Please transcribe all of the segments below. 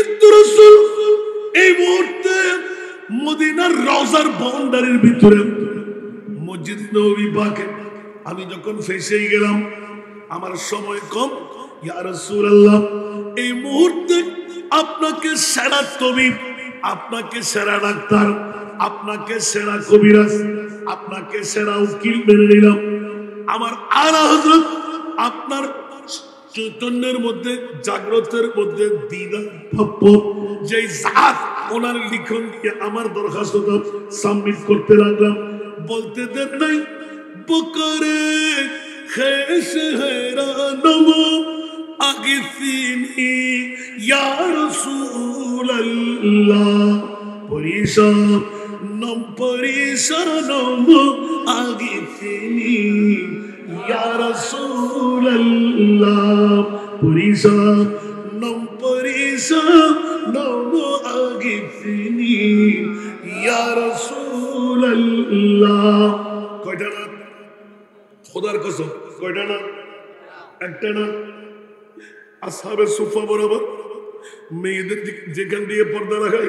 কিন্তু রাসূল এই মুহূর্তে মদিনার রওজার বাউন্ডারির ভিতরে মসজিদ নববী পাকে আমি যখন ফেসে গেলাম, আমার সময় কম, ইয়া রাসূলুল্লাহ এই মুহূর্তে আপনাকে সেরা তবিব, আপনাকে সেরা ডাক্তার, আপনাকে সেরা কবিরাজ, আপনাকে সেরা উকিল মেনে নিলাম। আমার আলা হযরত আপনার চৈতন্যের মধ্যে, জাগ্রতের মধ্যে দিদা ভাব যে জাত ওনার লিখন দিয়ে আমার দরখাস্তটা সাবমিট করতে লাগলাম। বলতে দেন নাই বকরে খেশ হেরানম আগিসিনি ইয়া রাসূলুল্লাহ পরিশানম আগিসিনি ইয়া রাসূলুল্লাহ পরিশানম আগিসিনি ইয়া রাসূলুল্লাহ। কয়টা না? খোদার কসম কয়টা না? একটা না? আসহাবে সুফা বরাবর মেয়েদের যেখান দিয়ে পর্দা লাগাই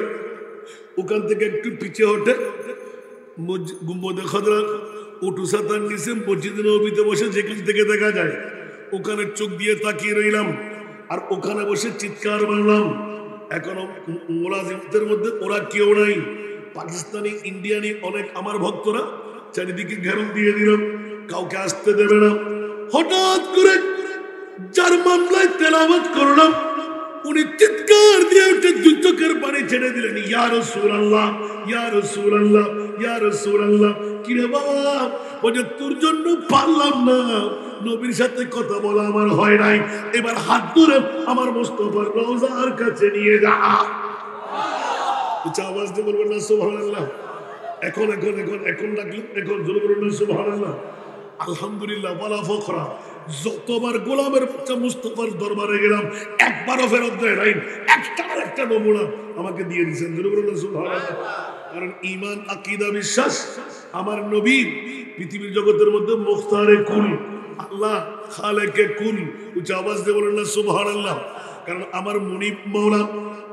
ওখান থেকে একটু পিছিয়ে হটে গুম্বদে খদরা উটুসাতার নিচে মসজিদ নববীতে বসে যেখান থেকে দেখা যায় ওখানে চোখ দিয়ে তাকিয়ে রইলাম আর ওখানে বসে চিৎকার মারলাম। এখনো মোলাজিমদের মধ্যে ওরা কেউ নাই, পাকিস্তানি ইন্ডিয়ানি অনেক আমার ভক্তরা চারিদিকে ঘেরাও দিয়ে দিলাম, কাউকে আসতে দেবে না। হঠাৎ করে যার মামলায় তেলাওয়াত করলাম উনি চিৎকার দিয়ে উঠে দুই চোখের পানি ছেড়ে দিলেন, ইয়া রাসূলুল্লাহ, ইয়া রাসূলুল্লাহ, ইয়া রাসূলুল্লাহ। কি রে বাবা? বলে তোর জন্য পারলাম না, নবীর সাথে কথা বলা আমার হয় নাই, এবার হাত ধরে আমার মুস্তাফার রওজার কাছে নিয়ে যা। উচ্চ আওয়াজ দিয়ে বলবেন না সুবহানাল্লাহ? এখন এখন এখন এখন ডাকলেন, এখন জোরে বলবেন না সুবহানাল্লাহ? আলহামদুলিল্লাহ ওয়ালা ফখরা। যতবার গোলামের বাচ্চা মুস্তাফার দরবারে গেলাম একবারও ফেরত দেয় নাই, একটা নমুনা আমাকে দিয়ে দিয়েছেন। জোরে বলবেন না সুবহানাল্লাহ? কারণ ঈমান, আকীদা, বিশ্বাস আমার নবী পৃথিবীর জগতের মধ্যে মুখতারে কুল, আল্লাহ খালেকে কুল। উচ্চ আওয়াজ দিয়ে বলেন না সুবহানাল্লাহ? কারণ আমার মুনিব মাওলা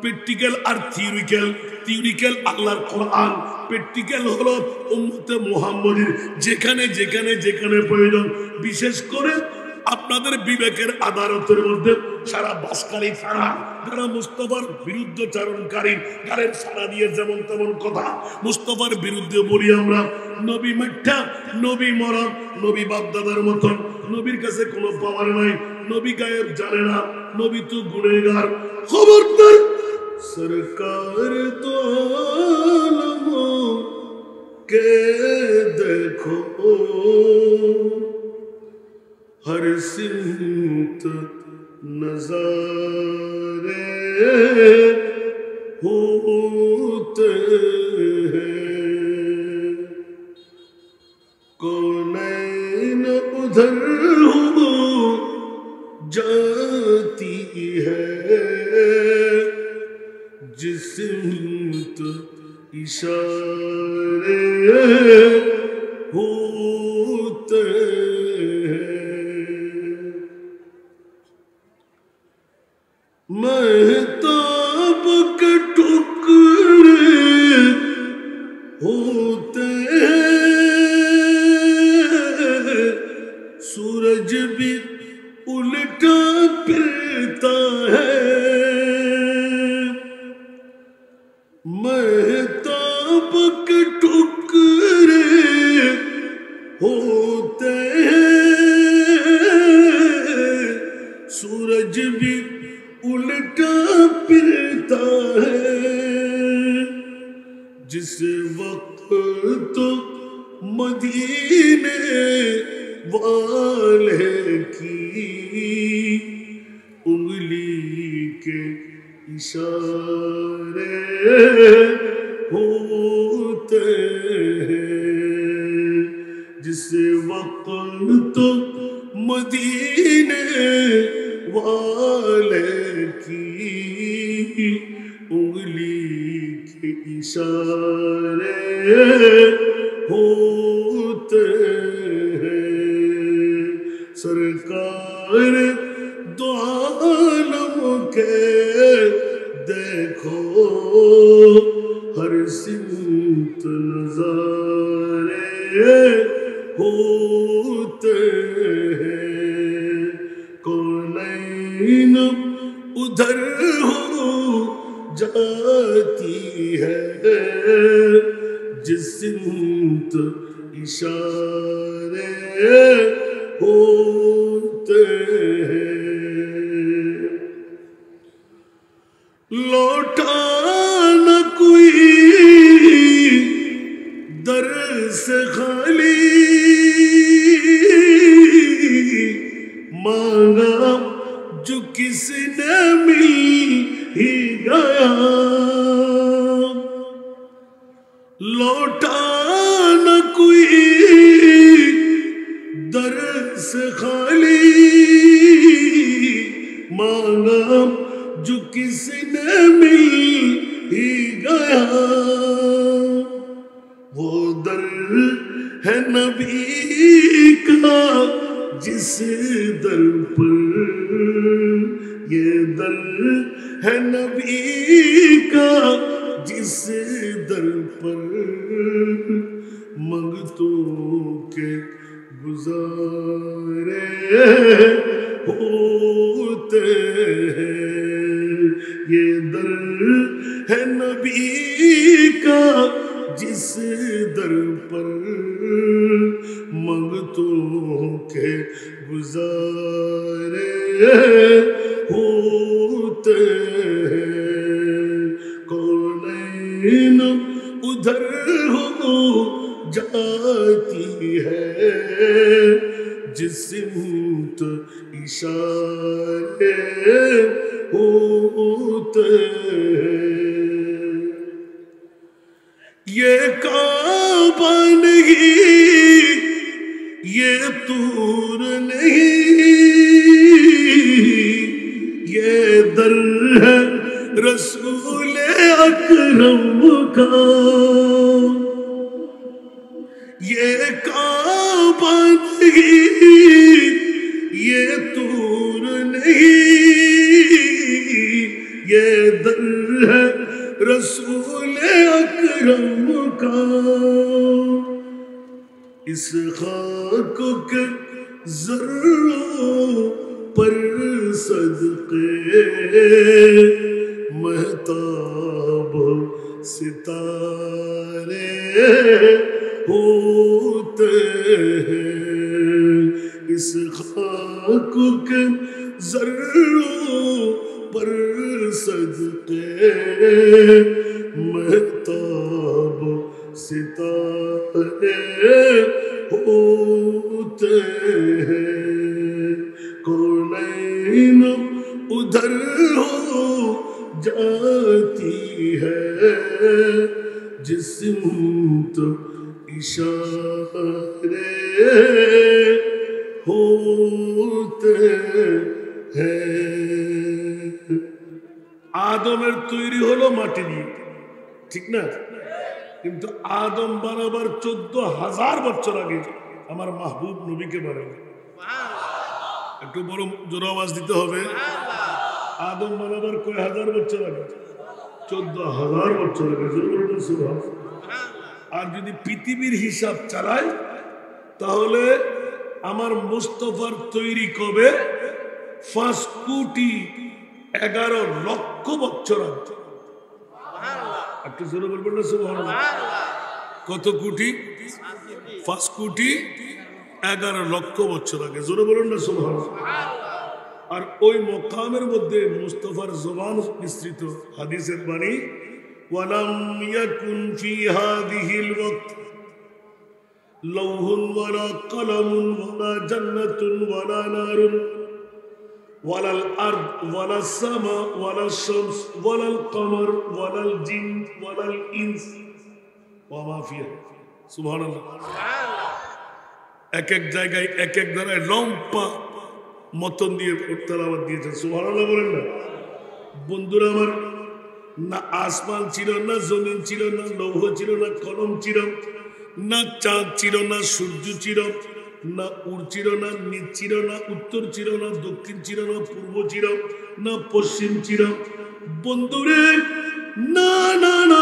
প্র্যাকটিক্যাল আর থিওরিক্যাল আল্লাহর কোরআন, প্র্যাকটিক্যাল হলো উম্মতে মুহাম্মাদীর যেখানে যেখানে যেখানে প্রয়োজন। বিশেষ করে আপনাদের বিবেকের আদালতের মধ্যে সারা বাসকারী ছাড়া যারা মুস্তাফার বিরুদ্ধচারণকারী, গালের সারা দিয়ে যেমন তেমন কথা মুস্তাফার বিরুদ্ধে বলি আমরা, নবী মিথ্যা, নবী মরা, নবী বাপদাদার মতন, নবীর কাছে কোনো পাওয়ার নাই, নবী গায়েব জানে না, নবী তো গুনেহগার। খবরদার, সরকার তো আলমোं के देखो हर सिमत नज़ारे होते हैं, कौनैन उधर हो जाती है, जिस सिमत इशारे होते हैं, महताब के टुकड़े होते हैं, सूरज भी उल्टा फिरता है, महताब के टुकड़े होते हैं, सूरज भी उल्टा फिरता है, जिस वक्त तो मदीने वाले की उंगली के इशारे होते हैं, जिस वक्त तो मदीने वाले की उंगली के इशारे होते हैं, सरकार दो आलम के हो जाती है जिस सिमत इशारे होते हैं। लौटा न कोई दर से खाली, मांगा जो किसने मिल ही गया। लौटा न कोई दर से खाली, मांगा जो किसने मिल ही गया। वो दर है नबी का जिस दर पर, ये दर है नबी का जिस दर पर मंगतों के गुजारे होते हैं। ये दर है नबी का जिस दर पर मंगतों के गुजारे होते हैं। कौनैन उधर हो जाती है जिस सिमत इशारे होते हैं। ये काबा नहीं, ये तूर नहीं, ये दर है रसूल अकरम का। ये काबा नहीं, ये तूर नहीं, ये दर है रसूल अकरम का। इस खाक के ज़र्रों पर सदके महताब सितारे होते हैं। इस खाक के ज़र्रों पर सदके महताब सितारे होते हैं। कौनैन उधर हो जाती है जिस सिमत इशारे होते हैं। आदमेर तैरी हलो माटी दिए, ठीक ना? কিন্তু আদম বানাবার 14,000 বছর আগে আমার মাহবুব নবীকে বানালেন। একটু বড় জোরে আওয়াজ দিতে হবে। আদম বানাবার কয় হাজার বছর আগে? 14,000 বছর আগে। আর যদি পৃথিবীর হিসাব চালাই তাহলে আমার মুস্তাফার তৈরি কবে 5,11,00,000 বছর আগে। একটু জোরে বলবেন না সুবহানাল্লাহ। কত কোটি? 5,11,00,000 বছর আগে। জোরে বলুন না সুবহানাল্লাহ। আর ওই মকামের মধ্যে মুস্তাফার জবান মিশ্রিত হাদিসের বাণী, ওয়ালাম ইয়াকুন ফি হাযিহিল ওয়াক্ত লাউহুন ওয়ালা কলামুন ওয়ালা জান্নাতুন ওয়ালা নারুন ولا الأرض ولا السماء ولا الشمس ولا القمر ولا الجن ولا الإنس وما فيها سبحان الله। এক এক জায়গায় এক এক ধারায় লম্পা মতন দিয়ে তেলাওয়াত দিয়েছেন সুবহানাল্লাহ বলেন না। বন্ধুরা আমার, না আসমান ছিল, না জমিন ছিল, না লৌহ ছিল, না কলম ছিল, না চাঁদ ছিল, না সূর্য ছিল, না উড় ছিল, না নিচ ছিল, না উত্তর ছিল, না দক্ষিণ ছিল, না পূর্ব ছিল, না পশ্চিম ছিল। বন্ধুরে না না না,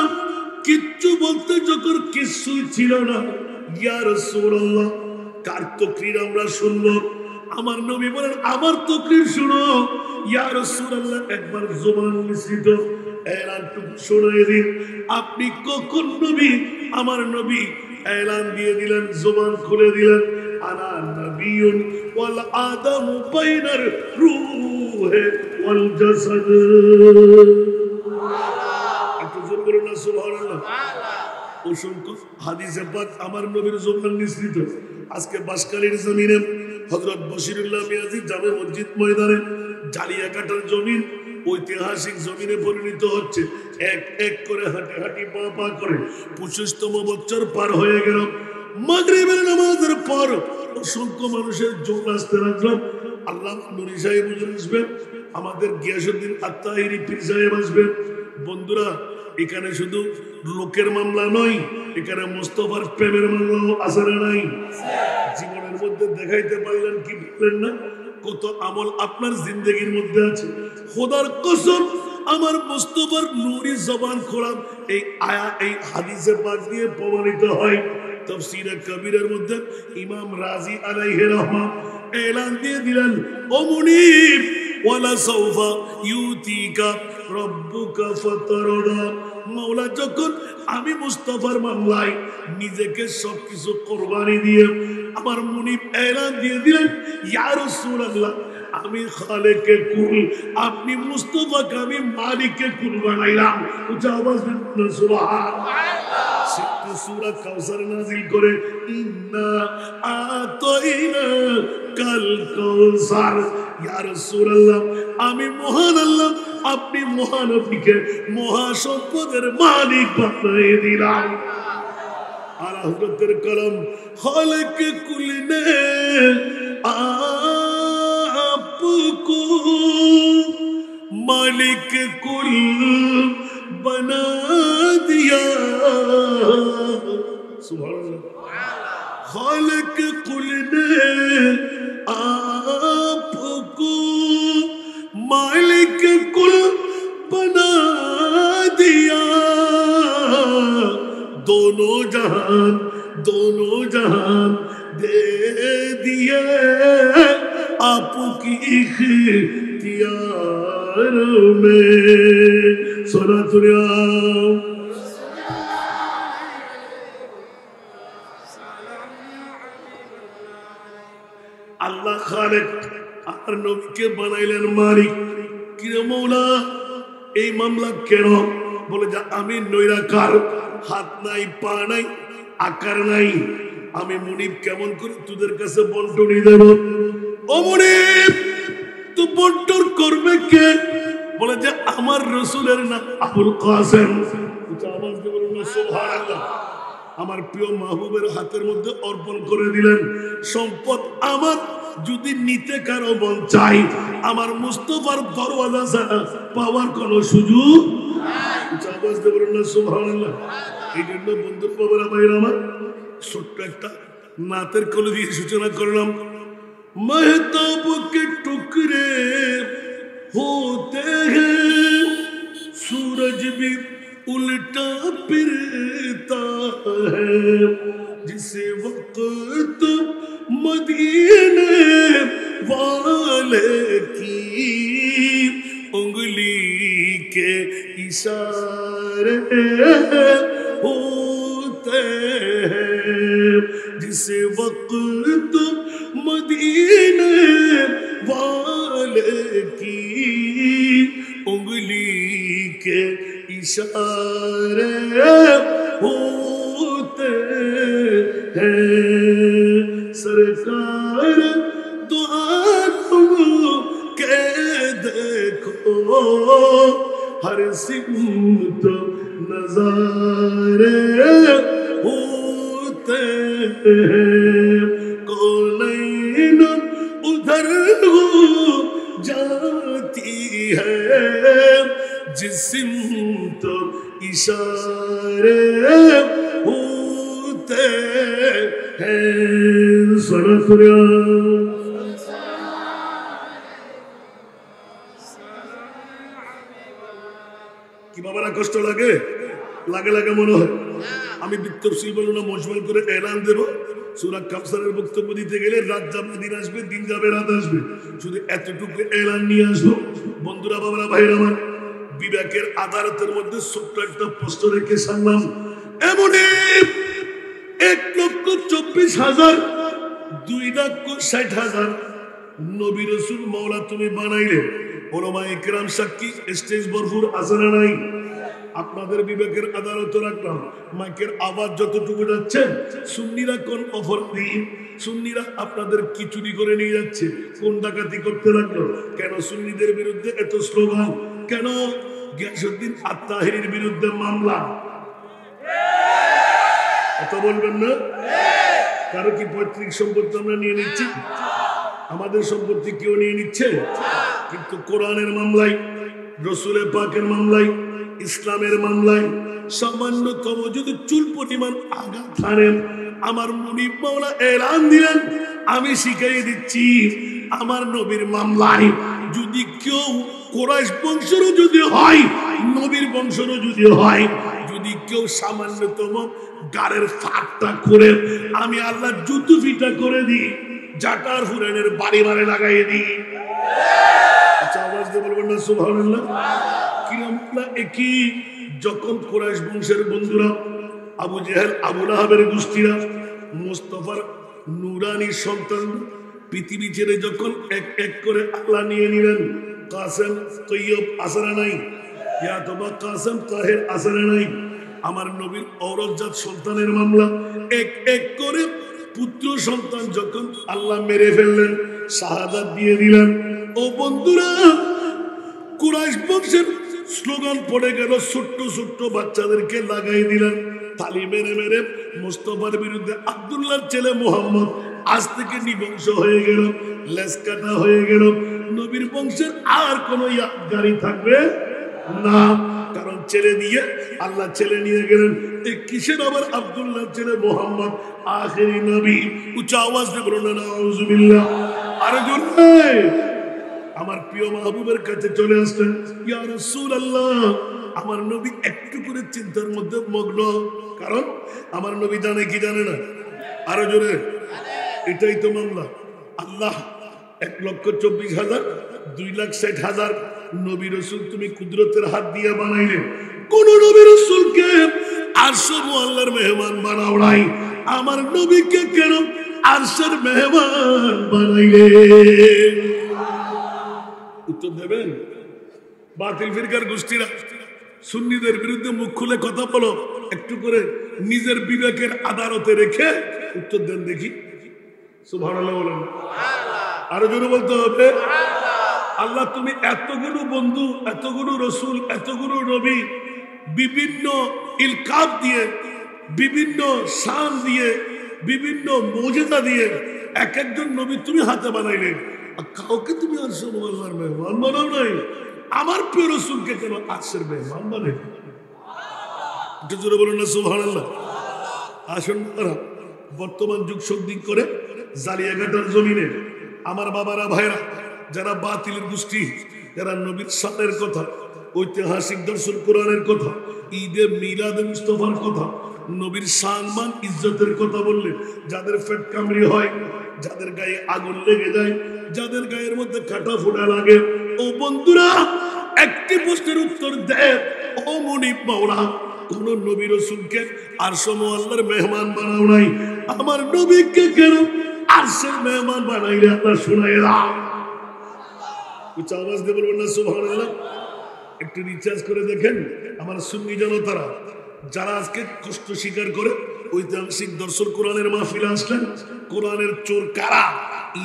কিচ্ছু বলতে যখন কিছুই ছিল না। ইয়া রাসূলুল্লাহ, কার তাকরীর আমরা শুনবো? আমার নবী বলেন আমার তাকরীর শুনো ইয়া রাসূলুল্লাহ একবার জবান মিশ্রিত এলানটুকু শোনায় দিন আপনি কখন নবী আমার নবী এলান দিয়ে দিলেন জবান খুলে দিলেন আনা নবিয়ুন ওয়াল আদামু বাইনার রূহে ওয়াল জাসাদ একটু জোর করে না সুবহানাল্লাহ অসংখ্য হাদিসে পাক আমার নবীর জবান মিশ্রিত আজকে বাসকালীর জমিনে হযরত বশিরুল্লাহ মিয়াজি জামে মসজিদ ময়দানে জালিয়াকাটার জমিন ঐতিহাসিক জমিনে পরিণত হচ্ছে এক এক করে হাঁটি হাঁটি পা পা করে 25তম বছর পার হয়ে গেল মাগরিবের নামাজের পর অসংখ্য মানুষের জোর আসতে লাগলো আল্লাহ নুরি সাহেব আসবেন আমাদের গিয়াসউদ্দিন আত্তাহিরি পীর সাহেব আসবেন বন্ধুরা এখানে শুধু লোকের মামলা নয় এখানে মুস্তাফার প্রেমের মামলাও আছে না নাই জীবনের মধ্যে দেখাইতে পারলেন কি বললেন না কত আমল আপনার জিন্দেগির মধ্যে আছে খোদার কসম আমার মুস্তাফার নূরি জবান খোলা এই আয়া এই হাদিসে পাক দিয়ে প্রমাণিত হয় তাফসীরে কবিরের মধ্যে ইমাম রাজি আলাইহি রহমান এলান দিয়ে দিলেন ও মুনিব ওয়ালা সাউফা ইউতিকা রব্বুকা ফাতারদা মাওলা যখন আমি মুস্তাফার মামলায় নিজেকে সবকিছু কুরবানি দিয়ে আমার মুনিব এলান দিয়ে দিলেন ইয়া রাসূলুল্লাহ আমি খালেকে কুল আপনি মুস্তাফাকে আমি মালিকে কুল বানাইলাম উচ্চ আওয়াজ দিয়ে সুবহানাল্লাহ সূরা কাউসার নাযিল করে ইন্না আতাইনা কাল কাউসার ইয়া রাসূলুল্লাহ আমি মহান আল্লাহ আপনি মহান আপনিকে মহা সম্পদের মালিক বানিয়ে দিলাম আর হযরতের কলম খালেক কুল নে आपको मालिक कुल बना दिया सुभान अल्लाह खालिक कुल ने आपको मालिक कुल बना दिया दोनों जहान दे दिए आपकी इख्तियार में আল্লাহ খালেক আর নবীকে বানাইলেন মালিক কিরে মৌলা এই মামলা কেন বলে যে আমি নৈরাকার হাত নাই পা নাই আকার নাই আমি মুনিব কেমন করে তোদের কাছে বন্টনি দেব ও মুনিব তো বন্টন করবে কে বলে যে আমার রাসূলের নাম আবুল কাসেম আওয়াজ দিয়ে বলুন সুবহানাল্লাহ আমার প্রিয় মাহবুবের হাতের মধ্যে অর্পণ করে দিলেন সম্পদ আমার যদি নিতে কারো মন চাই আমার মুস্তাফার দরওয়াজা ছাড়া পাওয়ার কোনো সুযোগ নাই আওয়াজ দিয়ে বলুন সুবহানাল্লাহ এই জন্য বন্ধু বাবারা ভাইরা আমার ছোট্ট একটা নাতের কলি দিয়ে সূচনা করলাম महताब के टुकड़े होते हैं सूरज भी उल्टा फिरता है जिसे वक्त मदीने वाले की उंगली के इशारे होते हैं जिसे वक्त मदीने वाले की उंगली के इशारे होते हैं सरकार दुआ के देखो हर सिमत नजारे होते हैं कौन उधर हो जाती है जिस्म तो इशारे होते हैं सरसुरा কি বাবারা কষ্ট লাগে লাগে লাগে মনে হয় আমি বিত্তশীল বলবো না মজবুল করে এলান দেব সূরা কাউসারের বক্তব্য দিতে গেলে রাত যাবে দিন আসবে, দিন যাবে রাত আসবে। শুধু এতটুকু এলান নিয়ে আসবো। বন্ধুরা, বাবারা, ভাইরা আমার, বিবেকের আদালতের মধ্যে ছোট্ট একটা প্রশ্ন রেখে সারলাম। এমন 1,24,000 2,60,000 নবী রাসূল মাওলা তুমি বানাইলে, ওলামায়ে কেরাম সাক্ষী, স্টেজ ভরপুর আছে না নাই? আপনাদের বিবেকের আদালতে রাখলাম। মাইকের আওয়াজ যতটুকু যাচ্ছে, সুন্নিরা কোন অপরাধী? সুন্নিরা আপনাদের কি চুরি করে নিয়ে যাচ্ছে? কোন ডাকাতি করতে লাগলো? কেন সুন্নিদের বিরুদ্ধে এত স্লোগান? কেন গিয়াসউদ্দিন আত-তাহিরির বিরুদ্ধে মামলা? কথা বলবেন না? কারো কি পৈতৃক সম্পত্তি আমরা নিয়ে নিচ্ছি? আমাদের সম্পত্তি কেউ নিয়ে নিচ্ছে? কিন্তু কোরআনের মামলায়, রসুলের পাকের মামলায়, ইসলামের মামলায় সামান্যতম যদি চুল পরিমাণ আঘাত হানেন, আমার নবী মাওলা এলান দিলেন, আমি শিখাই দিচ্ছি, আমার নবীর মামলায় যদি কেউ কুরাইশ বংশেরও যদি হয়, নবীর বংশেরও যদি হয়, যদি কেউ সামান্যতম গাড়ের ফাঁকটা করে আমি আল্লাহ জুতু ফিটা করে দিই, জাটার হুরেনের বাড়ি বাড়ি লাগাই দিই। আচ্ছা, আওয়াজ দিয়ে বলবেন না সুবহানাল্লাহ? কিরম না একই। যখন কুরাইশ বংশের বন্ধুরা, আবু জেহেল, আবু লাহাবের গোষ্ঠীরা, মুস্তাফার নুরানি সন্তান পৃথিবী ছেড়ে যখন এক এক করে আল্লাহ নিয়ে নিলেন, কাসেম, তৈয়ব আসরা নাই, ইয়াতবা কাসেম, তাহের আসরা নাই, আমার নবীর ঔরতজাত সন্তানের মামলা এক এক করে পুত্র সন্তান যখন আল্লাহ মেরে ফেললেন, শাহাদাত দিয়ে দিলেন। ও বন্ধুরা, কুরাইশ বংশের স্লোগান পড়ে গেল, ছোট্ট ছোট্ট বাচ্চাদেরকে লাগাই দিলেন তালি মেরে মেরে। মুস্তাফার বিরুদ্ধে আব্দুল্লাহর ছেলে মুহাম্মদ আজ থেকে নিবংশ হয়ে গেল, লেজ কাটা হয়ে গেল। নবীর বংশের আর কোন গাড়ি থাকবে না, কারণ ছেলে দিয়ে আল্লাহ ছেলে নিয়ে গেলেন। এই কিসের আবার আব্দুল্লাহর ছেলে মুহাম্মদ আখেরি নবী? উচ্চ আওয়াজ দিয়ে বলুন না নাউজুবিল্লাহ। আরে জোরে আমার প্রিয় মাহবুবের কাছে চলে আসলেন, ইয়া রাসূলুল্লাহ। আমার নবী একটু করে চিন্তার মধ্যে মগ্ন, কারণ আমার নবী জানে কি জানে না? আরো জোরে। এটাই তো মামলা। আল্লাহ 1,24,000 2,60,000 নবী রাসূল তুমি কুদরতের হাত দিয়ে বানাইলে। কোন নবী রাসূলকে আরশে মুআল্লার মেহমান বানাও নাই, আমার নবীকে কেন আরশের মেহমান বানাইলে? উত্তর দেবেন? বাতিল ফিরকার গোষ্ঠীরা সুন্নিদের বিরুদ্ধে মুখ খুলে কথা বলো, একটু করে নিজের বিবেকের আদালতে রেখে উত্তর দেন দেখি। সুবহানাল্লাহ বলেন। আরো জোরে বলতে হবে। আল্লাহ তুমি এতগুলো বন্ধু, এতগুলো রসুল, এতগুলো নবী, বিভিন্ন ইলকাব দিয়ে, বিভিন্ন শান দিয়ে, বিভিন্ন মুজিজা দিয়ে এক একজন নবী তুমি হাতে বানাইলে, কাউকে তুমি আরশের আল্লাহর মেহমান বানাও নাই। আমার প্রিয় রসুলকে কেন আরশের মেহমান বানাই? একটু জোরে বলুন না সুবহানাল্লাহ। আসুন বর্তমান যুগ সন্ধিক করে জালিয়াঘাটার জমিনে আমার বাবারা, ভাইরা, যারা বাতিলের গোষ্ঠী, যারা নবীর শানের কথা, ঐতিহাসিক দর্শন কোরআনের কথা, ঈদে মিলাদে মুস্তাফার কথা, নবীর সম্মান ইজ্জতের কথা বললে যাদের পেট কামড়ি হয়, যাদের গায়ে আগুন লেগে যায়, যাদের গায়ের মধ্যে কাটা ফোঁটা লাগে, ও বন্ধুরা একটি প্রশ্নের উত্তর দেয়। ও মনিব মাওলা, কোন নবী রাসূলকে আরশে মুআল্লার মেহমান বানাও নাই, আমার নবীকে কেন আরশের মেহমান বানাইলে আল্লাহ শুনাই দাও। উচ্চ আওয়াজ দিয়ে বলবেন না সুবহানাল্লাহ। একটু রিচার্জ করে দেখেন আমার সুন্নি জনতারা, যারা আজকে কষ্ট স্বীকার করে ঐতিহাসিক দর্শন কোরআনের মাহফিলে আসলেন, কোরআনের চোর কারা,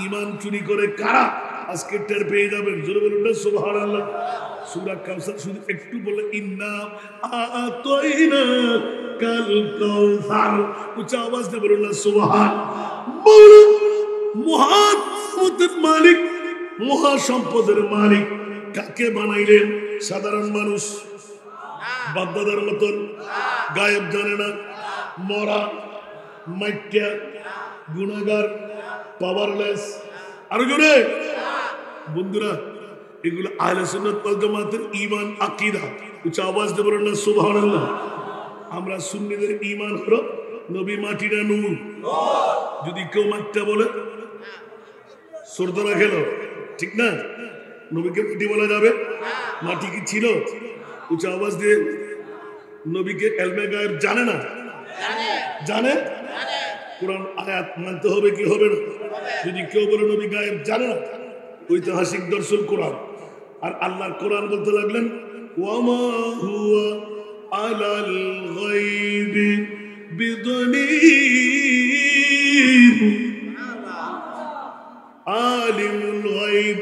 ঈমান চুরি করে কারা, আজকে টের পেয়ে যাবেন। জোরে বলুন না সুবহানাল্লাহ। সূরা কাউসার শুধু একটু বলে, ইন্না আতাইনা কাল কাউসার। উচ্চ আওয়াজ দিয়ে বলুন না সুবহান। মহান মালিক, মহা সম্পদের মালিক কাকে বানাইলেন? সাধারণ মানুষ, বাপদাদার মতন গায়েব, জানে না, মরা, মাইট্যা, গুনাহগার, পাওয়ারলেস। আরো জোরে বন্ধুরা, এগুলো আহলে সুন্নাত ওয়াল জামাতের ঈমান আকীদা। উচ্চ আওয়াজ দিয়ে বলুন না সুবহানাল্লাহ। আমরা সুন্নিদের ঈমান হলো নবী মাটি না নূর? যদি কেউ মাঠটা বলে সর্দরা খেলো, ঠিক না? নবীকে মাটি বলা যাবে? মাটি কি ছিল? উঁচু আওয়াজ দিয়ে নবীকে এলমে গায়েব জানে না? জানে। কোরআন আয়াত মানতে হবে কি হবে না? যদি কেউ বলে নবী গায়েব জানে না, ঐতিহাসিক দর্শন কোরআন। আর আল্লাহর কোরআন বলতে লাগলেন ওয়ামা হুয়া আলাল গায়বি বিদনীর আলিমুল গায়ব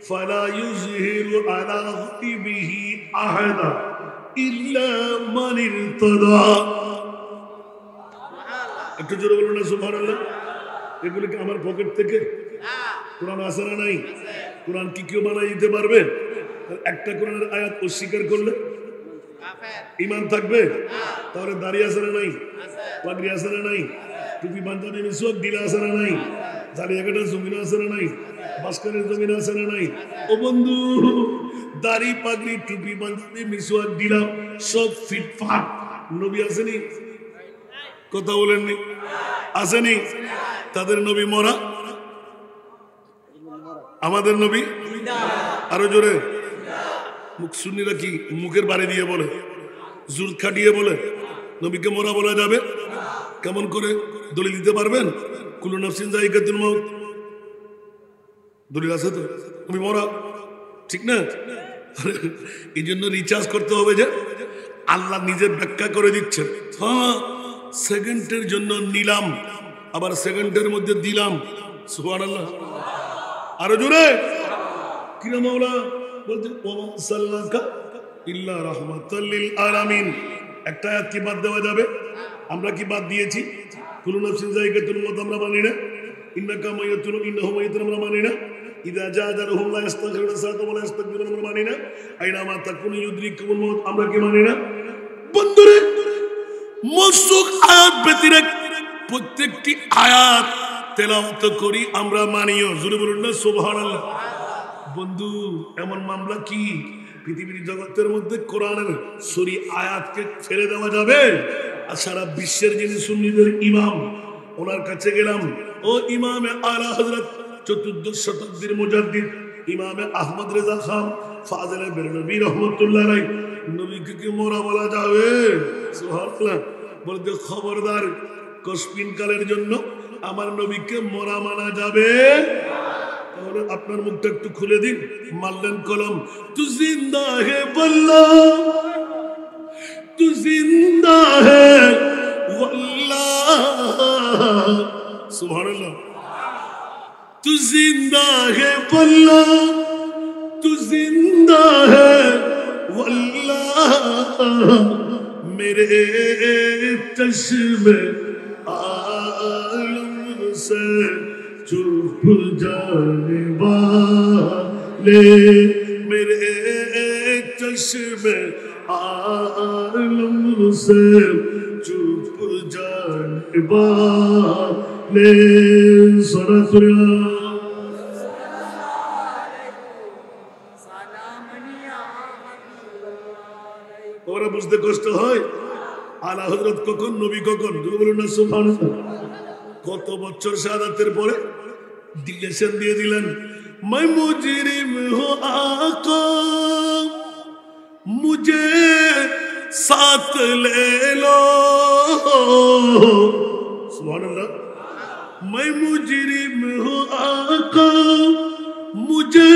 ফালা ইউযহিরু আলা গায়বিহি আহাদা ইল্লা মান ইরতাদা। একটু জোরে বলুন না সুবহানাল্লাহ। এগুলো কি আমার পকেট থেকে? কোরআন আছে না নাই? কোরআন কি কেউ বানাই দিতে পারবে? একটা কোরআনের আয়াত অস্বীকার করলে ঈমান থাকবে? তাহলে দাঁড়িয়ে আছে না নাই? পাগড়ি আছে না নাই? টুপি পাঞ্জাবি মিসওয়াক দিলা আছে না নাই? জালিয়াঘাটা জমিন আছে না নাই? বাসকারের জমিন আছে না নাই? ও বন্ধু, দাড়ি পাগড়ি টুপি পাঞ্জাবি মিসওয়াক দিলাম সব ফিটফাট। নবী আসেনি? কথা বলেননি? আসেনি? তাদের নবী মরা, আমাদের নবী আরো জোরে। মুখ সুন্নিরা কি মুখের বাড়ি দিয়ে বলে, জুল খাটিয়ে বলে নবীকে মরা বলা যাবে? কেমন করে দলিল দিতে পারবেন? কুল্লু নাফসিন যায়িকাতুল মাউত, দলিল আছে তো? নবী মরা, ঠিক না? এই জন্য রিচার্জ করতে হবে যে আল্লাহ নিজের ব্যাখ্যা করে দিচ্ছেন। হ্যাঁ, সেকেন্ডের জন্য নিলাম, আবার সেকেন্ডের মধ্যে দিলাম। সুবহানাল্লাহ। আরো জোরে। কিরা মাওলা বলতে ওয়া সাল্লাকা ইল্লা রাহমাতাল লিল আলামিন। একটা আয়াত কি বাদ দেওয়া যাবে? আমরা কি বাদ দিয়েছি? কুল্লু নাফসিন যায়িকাতুল মাউত আমরা মানি না? ইন্নাকা মাইয়াতুন ইন্নাহুম মাইয়াতুন আমরা মানি না? ইযা জাআ আজালুহুম লা ইস্তাখিরুনা সাআতান ওয়া লা ইস্তাকবিরুনা আমরা মানি না? আইনা মা তাকুনু ইউদরিকুমুল মাউত আমরা কি মানি না? বন্ধুরে, মৌসুক আয়াত ব্যতিরেক প্রত্যেকটি আয়াত তেলাওয়াত করি, আমরা মানিও। জোরে বলুন না সুবহানাল্লাহ। বন্ধু, এমন মামলা কি পৃথিবীর জগতের মধ্যে কোরআনের সরি আয়াতকে ছেড়ে দেওয়া যাবে? আর সারা বিশ্বের যিনি সুন্নিদের ইমাম, ওনার কাছে গেলাম। ও ইমামে আলা হযরত 14 শতাব্দীর মুজাদ্দিদ ইমামে আহমদ রেজা খান ফাজিলে বেরলভী রহমাতুল্লাহ আলাইহি, নবীকে কি মোরা বলা যাবে? সুবহানাল্লাহ। বলতে খবরদার, কসপিন কালের জন্য আমার নবীকে মোরা মানা যাবে? তাহলে আপনার মুখটা একটু খুলে দিন। মারলেন কলম, তু জিন্দা হে বল্লাহ, তু জিন্দা হে ওয়াল্লাহ। সুবহানাল্লাহ। তু জিন্দা হে বল্লাহ, তু জিন্দা হে ওয়াল্লাহ, মেরে চश्मे आलम से चुप जाने वाले, मेरे चश्मे आलम से चुप जाने वाले। ওরা বুঝতে কষ্ট হয় আলা হযরত কখন, নবী কখন? বলুন না সুবহানাল্লাহ। কত বছর শাহাদাতের পরে ডিক্লেরেশন দিয়ে দিলেন, मैं मुजरिम हूँ आका मुझे साथ ले लो। सुभानअल्लाह। मैं मुजरिम हूँ आका मुझे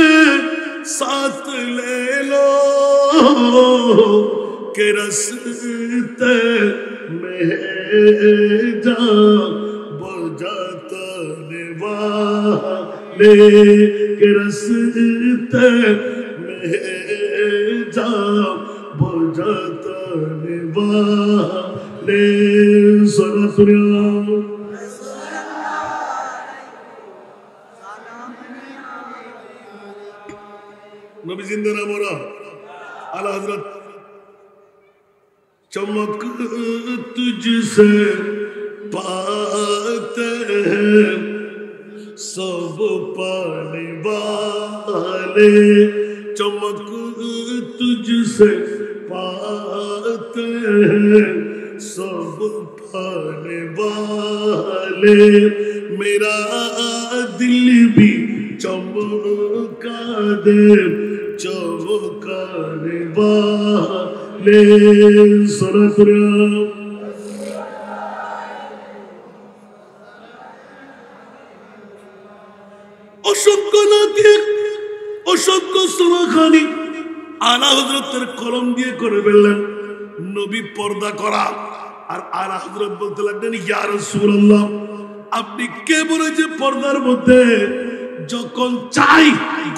साथ ले लो, के रस्ते में जा बजाता वाले, के रस्ते में जा बजाता वाले। नबी जिंदा ना मोरा आला हजरत। चमक तुझसे पाते हैं सब पाने वाले, चमक तुझसे पाते हैं सब पाने वाले, मेरा दिल भी चमका दे चमकाने वाले सरतुराम অসংখ্য নাতি অসংখ্য সমাখানি আলা হযরতের কলম দিয়ে করে ফেললেন নবী পর্দা করা আর আলা হযরত বলতে লাগলেন ইয়া রাসূলুল্লাহ আপনি কে বলেছে পর্দার মধ্যে যখন চাই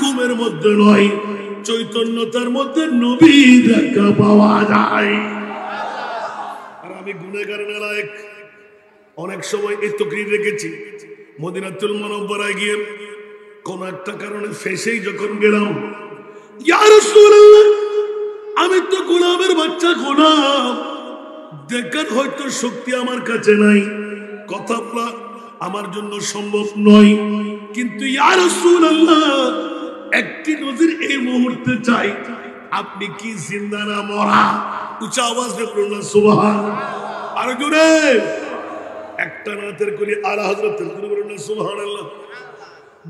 ঘুমের মধ্যে নয় চৈতন্যতার মধ্যে নবী দেখা পাওয়া যায় আর আমি গুনাহগার নালায়েক অনেক সময় এই তকরির রেখেছি মদিনাতুল মুনাওয়ারায় গিয়ে কোন একটা কারণে ফেসেই যখন গেলাম ইয়া রাসূলুল্লাহ আমি তো গোলামের বাচ্চা গোলাম দেখার হয়তো শক্তি আমার কাছে নাই কথা বলা আমার জন্য সম্ভব নয় কিন্তু ইয়া রাসূলুল্লাহ একটি নজির এই মুহূর্তে চাই আপনি কি জিন্দা না মরা উচ্চ আওয়াজে বলুন সুবহানাল্লাহ আর জোরে একটা নাতের কলি আলা হযরতের বলুন সুবহানাল্লাহ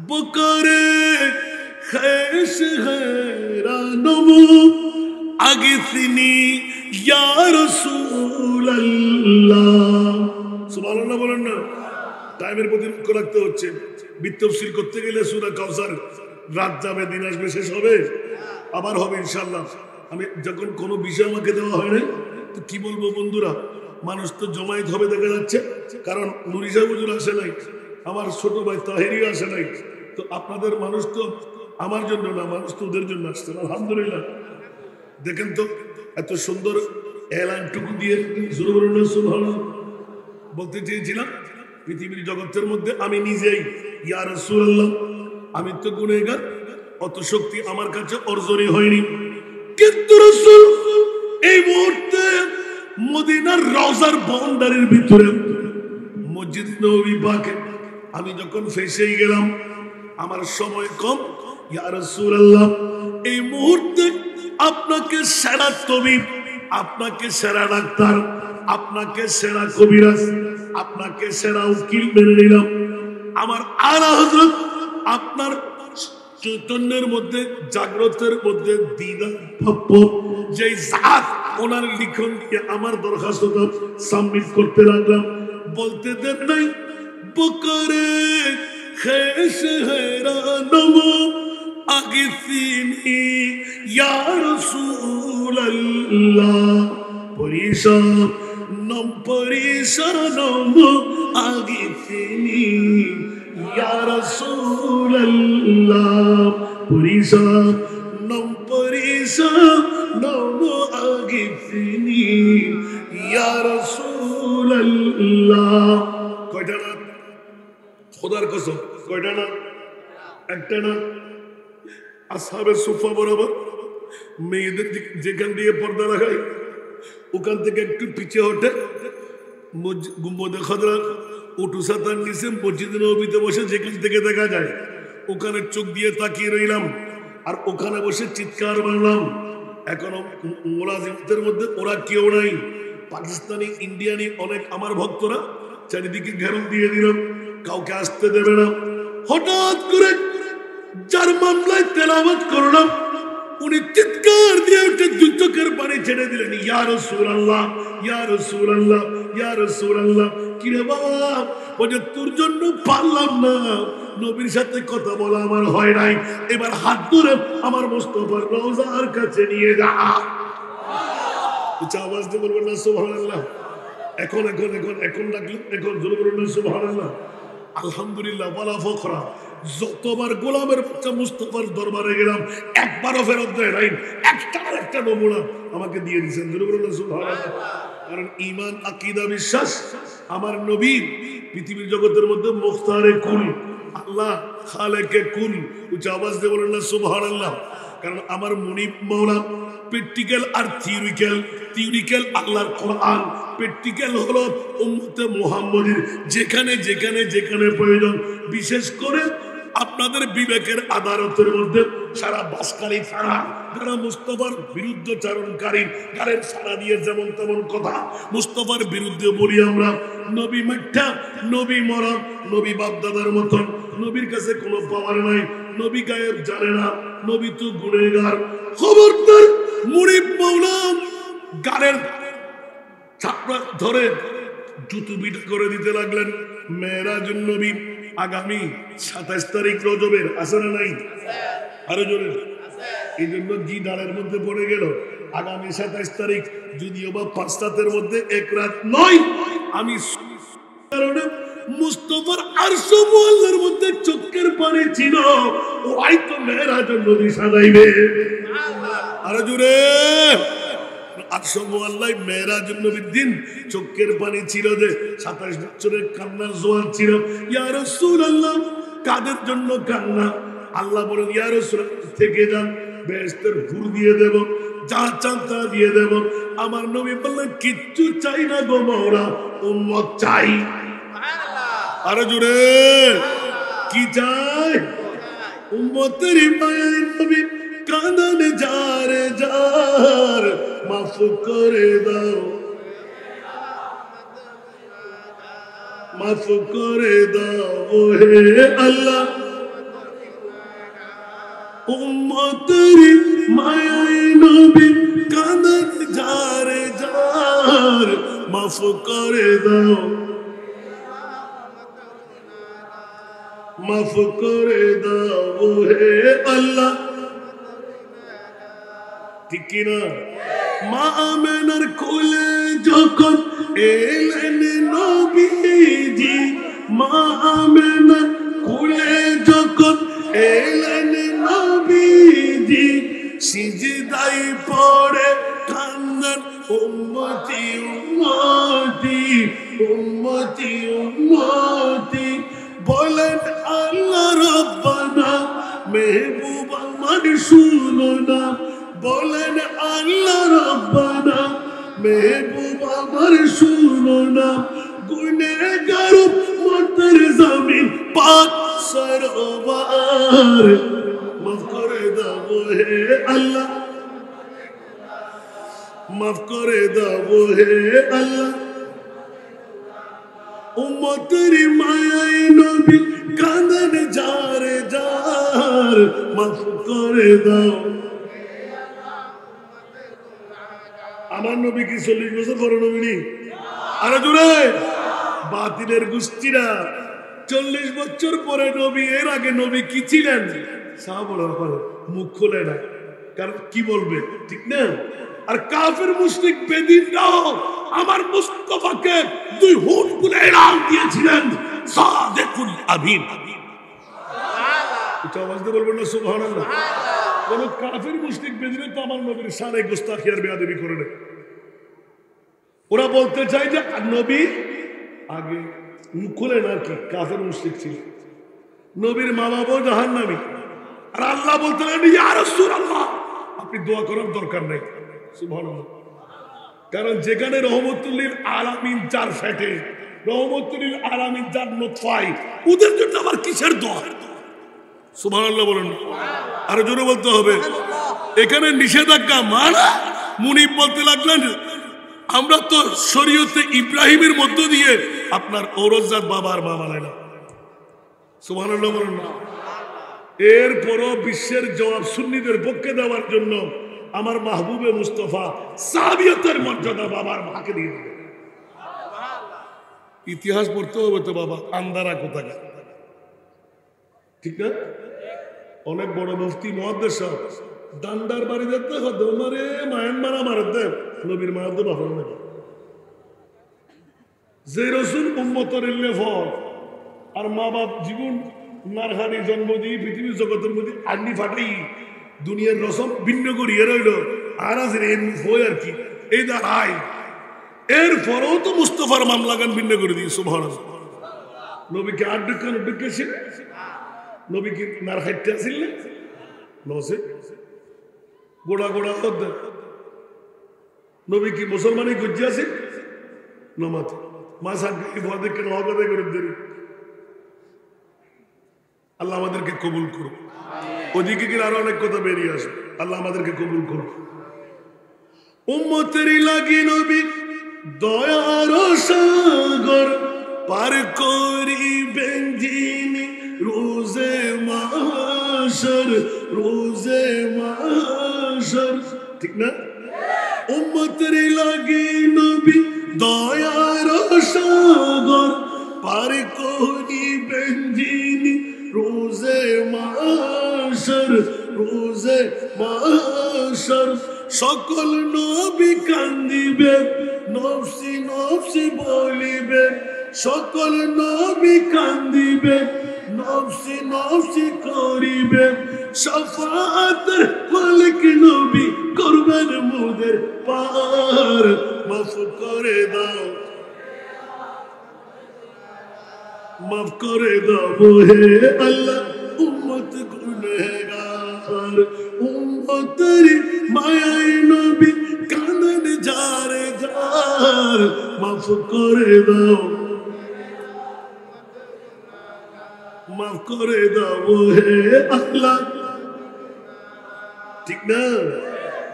বকরে খেশ হেরানম আগিসনি ইয়া রাসূলুল্লাহ সুবহানাল্লাহ বলেন না টাইমের প্রতি লক্ষ্য রাখতে হচ্ছে বিতফসির করতে গেলে সূরা কাউসার রাত যাবে দিন আসবে শেষ হবে আবার হবে ইনশাআল্লাহ আমি যখন কোনো বিষয় আমাকে দেওয়া হয় না তো কি বলবো বন্ধুরা মানুষ তো জমায়েত হবে দেখা যাচ্ছে কারণ নুরি সাহেব হুজুর আসে নাই আমার ছোট ভাই তাহেরিও আসে নাই তো আপনাদের মানুষ তো আমার জন্য না মানুষ তো ওদের জন্য আসছে আলহামদুলিল্লাহ দেখেন তো এত সুন্দর এলানটুকু দিয়ে সুবহানাল্লাহ বলতে চেয়েছিলাম পৃথিবীর জগতের মধ্যে আমি নিজেই ইয়া রাসূলুল্লাহ আমি তো গুনাহগার অত শক্তি আমার কাছে অর্জনই হয়নি কিন্তু রাসূল এই মুহূর্তে মদিনার রওজার বাউন্ডারির ভিতরে মসজিদ নববী পাকে আমি যখন ফেসেই গেলাম আমার সময় কম ইয়া রাসূলুল্লাহ এই মুহূর্তে আপনাকে সেরা তবিব আপনাকে সেরা ডাক্তার আপনাকে সেরা কবিরাজ আপনাকে সেরা উকিল মেনে নিলাম আমার আলা হযরত আপনার চৈতন্যের মধ্যে জাগ্রতের মধ্যে দ্বিধা ভাব যেই জাত ওনার লিখন দিয়ে আমার দরখাস্তটা সাবমিট করতে লাগলাম বলতে দেন নাই বকরে খেশ হেরানম আগিসনি ইয়া রাসূলুল্লাহ পরিশানম আগিসনি ইয়া রাসূলুল্লাহ পরিশানম আগিসনি ইয়া রাসূলুল্লাহ কয়টা না খোদার কসম কয়টা না একটা না আসহাবে সুফা বরাবর মেয়েদের যেখান দিয়ে পর্দা লাগাই ওখান থেকে একটু পিছিয়ে ওঠে গুম্বদে খদরা উটু সাতার নিচে মসজিদ নববীতে বসে যেখান থেকে দেখা যায় ওখানে চোখ দিয়ে তাকিয়ে রইলাম আর ওখানে বসে চিৎকার মারলাম এখনো মোলাজিমদের মধ্যে ওরা কেউ নাই পাকিস্তানি ইন্ডিয়ানি অনেক আমার ভক্তরা চারিদিকে ঘেরাও দিয়ে দিলাম কাউকে আসতে দেবে না হঠাৎ করে যার মামলায় তেলাওয়াত করলাম উনি চিৎকার দিয়ে উঠে দুই চোখের পানি ছেড়ে দিলেন ইয়া রাসূলুল্লাহ ইয়া রাসূলুল্লাহ ইয়া রাসূলুল্লাহ কি রে বাবা ওই যে তোর জন্য পারলাম না নবীর সাথে কথা বলা আমার হয় নাই এবার হাত ধরে আমার মুস্তাফার রওজার কাছে নিয়ে যা উচ্চ আওয়াজ দিয়ে বলবেন না সুবহানাল্লাহ এখন এখন এখন এখন ডাকলেন এখন জোরে বলবেন সুবহানাল্লাহ আলহামদুলিল্লাহ ওয়ালা ফখরা যতবার গোলামের বাচ্চা মুস্তাফার দরবারে গেলাম একবারও ফেরত দেয় নাই একটা নমুনা আমাকে দিয়ে দিয়েছেন সুবহানাল্লাহ কারণ ঈমান আকীদা বিশ্বাস আমার নবী পৃথিবীর জগতের মধ্যে মুখতারে কুল আল্লাহ খালেকে কুল উচ্চ আওয়াজ দিয়ে বলেন না সুবহানাল্লাহ কারণ আমার মুনিব মাওলা প্র্যাকটিক্যাল আর থিওরিক্যাল আল্লাহর কোরআন প্র্যাকটিক্যাল হলো উম্মতে মুহাম্মাদীর যেখানে যেখানে যেখানে প্রয়োজন বিশেষ করে আপনাদের বিবেকের আদালতের মধ্যে সারা বাসকালী থানা যারা মুস্তফার বিরুদ্ধচারণকারী গালের সারা দিয়ে যেমন তেমন কথা মুস্তফার বিরুদ্ধে বলি আমরা নবী মিথ্যা নবী মরা নবী বাপদাদার মতন নবীর কাছে কোনো পাওয়ার নাই নবী গায়েব জানে না নবী তো গুনেগার খবরদার মুরিদ মাওলা গালের চাপড়া ধরে জুতু বিটা করে দিতে লাগলেন মেরাজুন নবী আগামী 27 তারিখ রজবের আছে না নাই আরো জোরে এই জন্য জি ডালের মধ্যে পড়ে গেল আগামী 27 তারিখ যদিও বা 5 রাতের মধ্যে এক রাত নয় আমি কারণে মুস্তফার আরশ মুআল্লার মধ্যে চোখের পানি ছিল ওই তো মেরাজুন নবী সাজাইবে আরো জোরে আরশ মুআল্লায় মেরাজুন নবীর দিন চোখের পানি ছিল যে 27 বছরের কান্নার জোয়ার ছিল ইয়া রাসূলুল্লাহ কাদের জন্য কান্না আল্লাহ বলেন ইয়া রাসূল থেকে যান বেহেশতের হুর দিয়ে দেব যা চান তা দিয়ে দেব আমার নবী বললেন কিচ্ছু চাই না গো মাওলা উম্মত চাই সুবহানাল্লাহ আরো জোরে কি চাই উম্মতের মায়ের নবী কাঁদন যারে যার মাফ করে দাও মাফ করে দাও হে আল্লাহ উম্মতের মায়ের নবী কাঁদন যারে যার মাফ করে দাও মাফ করে দাও হে আল্লাহ ঠিক কিনা মা আমেনার কোলে যখন এলেন নবীজি মা আমেনার কোলে যখন এলেন নবীজি সিজদায় পড়ে কান্দেন উম্মতি উম্মতি উম্মতি উম্মতি বলেন আল্লাহ রব্বানা মেহবুব আমার শুনো না বলেন আল্লাহ রব্বানা মেহবুব আমার শুনো না গুনেহগার উম্মতের জমিন পাক সরোবর মাফ করে দাও হে আল্লাহ মাফ করে দাও হে আল্লাহ উম্মতের মায়ায় নবী কাঁদেন যারে যার মাফ করে দাও আমার নবী কি 40 বছর পরে নবী নি আরে জোরে বাতিলের গোষ্ঠীরা 40 বছর পরে নবী এর আগে নবী কি ছিলেন সাহাবারা মুখ খোলে না কারণ কি বলবে ঠিক না আর কাফের মুশরিক বেদিনরাও আমার মুস্তাফাকে দুই হুট বলে এলান দিয়েছিলেন সাদিকুল আমিন সুবহানাল্লাহ এটা আওয়াজ দিয়ে বলবেন না সুবহানাল্লাহ কোন কাফের মুশরিক বেদিনে তো আমার নবীর শানে গুস্তাখি আর বেয়াদবি করে না ওরা বলতে চায় যে নবী আগে মুখ খুলে না কি কাফের মুশরিক ছিল নবীর মা বাবা জাহান্নামী আর আল্লাহ বলতে লাগলেন ইয়া রাসূলুল্লাহ আপনি দোয়া করার দরকার নাই সুবহানাল্লাহ কারণ যেখানে রহমতুল লিল আলামিন যার ফেটে রহমতুল লিল আলামিন যার নতফায় ওদের জন্য আবার কিসের দোয়া সুবহানাল্লাহ বলেন আর জোরে বলতে হবে এখানে নিষেধাজ্ঞা মানা মুনিব বলতে লাগলেন আমরা তো শরীয়তে ইব্রাহিমের মধ্য দিয়ে আপনার ঔরজাত বাবার মা বানাই না সুবহানাল্লাহ বলেন না এরপরও বিশ্বের জবাব সুন্নিদের পক্ষে দেওয়ার জন্য আমার মাহবুবে মুস্তফা সাহাবিয়তের মর্যাদা বাবার মাকে দিয়ে দিলেন ইতিহাস পড়তে হবে তো বাবা আন্দারা কোথাকার ঠিক না অনেক বড় মুফতি মুহাদ্দিস সাহেব দান্ডার বাড়ি দেখতে হতো মারে মায়ানমার আমার দেব নবীর মায়াদ্দ বাফর নাকি যে রসুল উম্মতের ফল আর মা বাপ জীবন নারহানি জন্ম দিয়ে পৃথিবীর জগতের মধ্যে আন্নি ফাটাই দুনিয়ার রসম ভিন্ন করিয়ে রইল আর আছে হই আর কি এই দাঁড়াই এরপরেও তো মুস্তফার মামলাগান ভিন্ন করে দিয়ে সুবহানাল্লাহ নবীকে ঢুকেছিল নবী কি নার খাইতে আসিল নসে গোড়া গোড়া নবী কি মুসলমানই গুজ্জে আছে নমাতে মা সাহেব ভয় দেখে নগদে করে দেরি আল্লাহ আমাদেরকে কবুল করুন। ওদিকে গেলে আরো অনেক কথা বেরিয়ে আসবে। আল্লাহ আমাদেরকে কবুল করুন। উম্মতেরই লাগি নবী দয়ার সাগর পার করিবেন যিনি রোজে মাহশর, রোজে মাহশর, ঠিক না? উম্মতেরই লাগি নবী দয়ার সাগর পার করিবেন যিনি রোজে মাহশর, রোজে মাহশর। সকল নবী কান্দিবে নফসি নফসি বলিবে, সকল নবী কান্দিবে নফসি নফসি করিবে। শাফাআতের মালিক নবী করবেন মোদের পার, মাফ করে দাও, মাফ করে দাও হে আল্লাহ উম্মত গুনাহগার। উম্মতের মায়ায় নবী কাঁদেন যারে যার, মাফ করে দাও, মাফ করে দাও হে আল্লাহ, ঠিক না?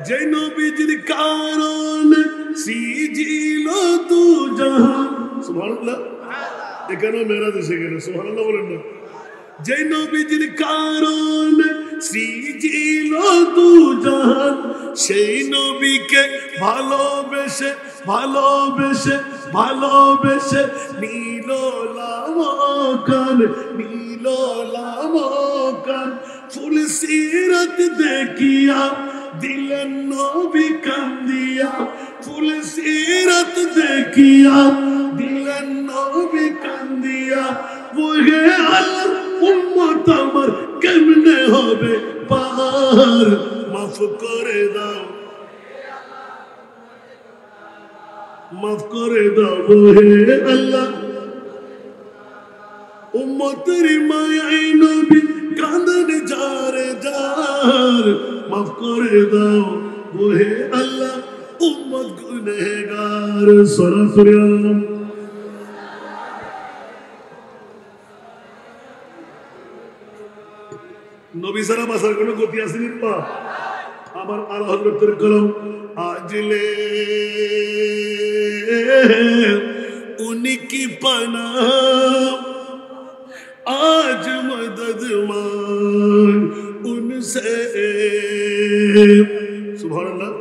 যে নবীজির কারণে সিজিল তু জাহান, সুবহানাল্লাহ। এখানেও মেরাজ এসে গেল, সুবহানাল্লাহ বলেন না? যে নবীজির কারণে সৃজিল তু জাহান, সেই নবীকে ভালোবেসে ভালোবেসে ভালোবেসে নীল লামকান, নীল লামকান। ফুল সিরাত দেখিয়া দিলেন নবী কান্দিয়া, ফুল সিরাত দেখিয়া দিলেন নবী কান্দিয়া। ওহে আল্লাহ উম্মত আমার কেমনে হবে পার, মাফ করে দাও, মাফ করে দাও হে আল্লাহ। উম্মতের মায়ায় নবী কাঁদেন যারে যার, মাফ করে দাও হে আল্লাহ উম্মত গুনাহগার। সরাসরি নবী সারা বাসার কোন গতি আসেনি পা। আমার আলা হযরতের কলম আজলে উনকি পানা आज मदद मांग उनसे, सुभान अल्लाह।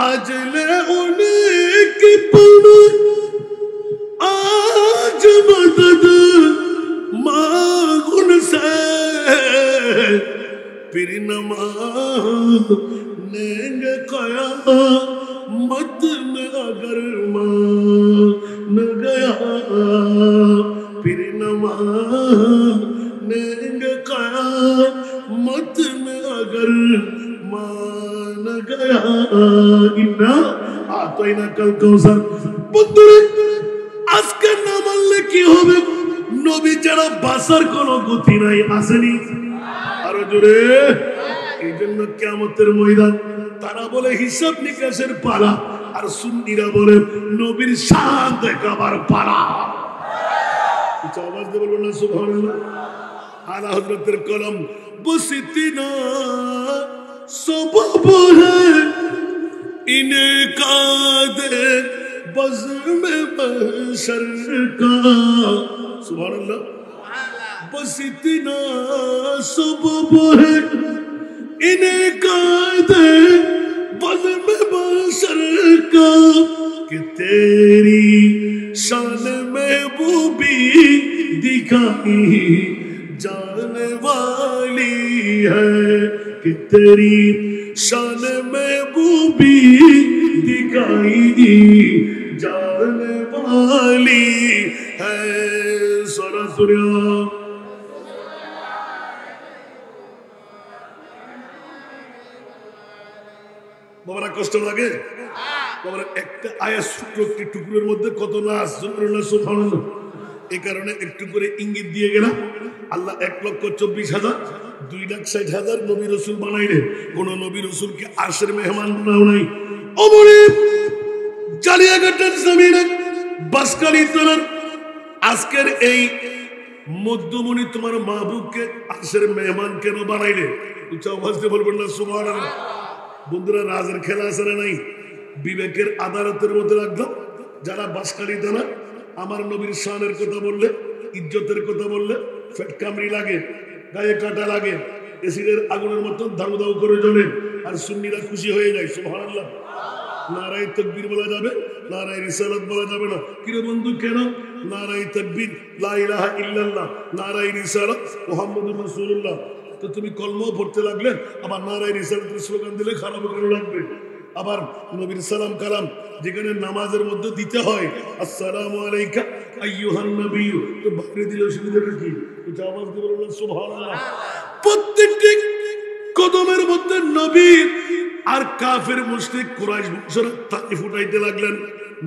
आज ले उनकी पना आज मदद मांग उनसे, फिर नमानेंगे क़यामत में अगर मान गया, फिर नमानेंगे क़यामत में अगर मान गया। इन्ना आतैना कल कौसर। বন্ধুরা আজকে না মানলে কি হবে? নবী ছাড়া বাঁচার কোনো গতি নাই, আসেনি? আরো জোরে। এই জন্য কিয়ামতের ময়দান তারা বলে হিসাব নিকাশের পালা, আর সুন্নিরা বলে নবীর শান দেখাবার পালা। কিছু আওয়াজ দিয়ে বলবো না সুবহানাল্লাহ। আলা হযরতের কলম বসিতিনা সবব হ্যায় ইনকাদে बज़्म महशर का, सुभानअल्लाह। बस इतना सबब है इनकादे बज़्म महशर का कि तेरी शान महबूबी दिखाई जाने वाली है, कि तेरी शान महबूबी दिखाई जाने वाली है। सोना सुनिया বাবারা, কষ্ট লাগে বাবারা? একটা আয়াত সূত্র একটি টুকরোর মধ্যে কত নাচ, সুবহানাল্লাহ। এই কারণে একটু করে ইঙ্গিত দিয়ে গেলাম। আল্লাহ 1,24,000 2,60,000 নবী রসুল বানাইলে কোন নবী রসুলকে আরশের মেহমান বানাও নাই। অমরে জালিয়াঘাটের জমিনে বাসকালী থানার আজকের এই মধ্যমণি তোমার মাহবুবকে আরশের মেহমান কেন বানাইলে? উচ্চ আওয়াজ দিয়ে বলবেন না সুবহানাল্লাহ। বন্ধুরা, রাজের খেলা আছে না নাই? বিবেকের আদালতের মধ্যে রাখলাম। যারা বাসকারি দানা আমার নবীর শানের কথা বললে, ইজ্জতের কথা বললে ফেট কামড়ি লাগে, গায়ে কাটা লাগে, এসিডের আগুনের মতন দাউ দাউ করে জ্বলে, আর সুন্নিরা খুশি হয়ে যায়। সুবহানাল্লাহ। নারায়ে তাকবীর বলা যাবে, নারায়ে রিসালাত বলা যাবে না। কিরে বন্ধু কেন? নারায়ে তাকবীর, লা ইলাহা ইল্লাল্লাহ, নারায়ে রিসালাত, মুহাম্মাদুর রাসূলুল্লাহ। তো তুমি কলমাও পড়তে লাগলে, আবার নারায়ে রিসালাতের স্লোগান দিলে খারাপ করে লাগবে। আবার নবীর সালাম কালাম যেখানে নামাজের মধ্যে দিতে হয়, আসসালামু আলাইকা আইয়ুহান নবী, তো বাইরে দিলে অসুবিধাটা কি? এটা আওয়াজ দিয়ে বলুন সুবহানাল্লাহ। প্রত্যেকটি কদমের মধ্যে নবী আর কাফের মুশরিক কুরাইশ বংশের তালি ফুটাইতে লাগলেন।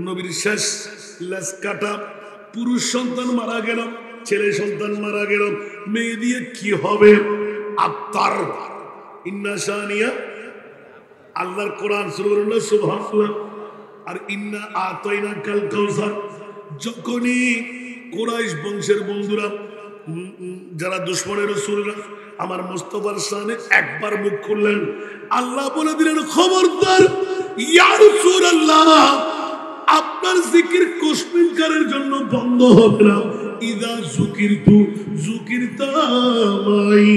নবীর শেষ লেজ কাটা, পুরুষ সন্তান মারা গেল, ছেলে সন্তান মারা গেল, মেয়ে দিয়ে কি হবে? আত্মার ইন্না শানিয়া, আল্লাহর কোরআন সুবহানাল্লাহ সুবহানাল্লাহ। আর ইন্না আতাইনা কাল কাউসার, যখনই কুরাইশ বংশের বন্ধুরা যারা দুশমনের রাসূলরা আমার মুস্তাফার শানে একবার মুখ খুললেন, আল্লাহ বলে দিলেন, খবরদার ইয়া রাসূলুল্লাহ, আপনার জিকির কুসমিনকারের জন্য বন্ধ হবে না। ইদা যুকিরতু যুকিরতা মাই,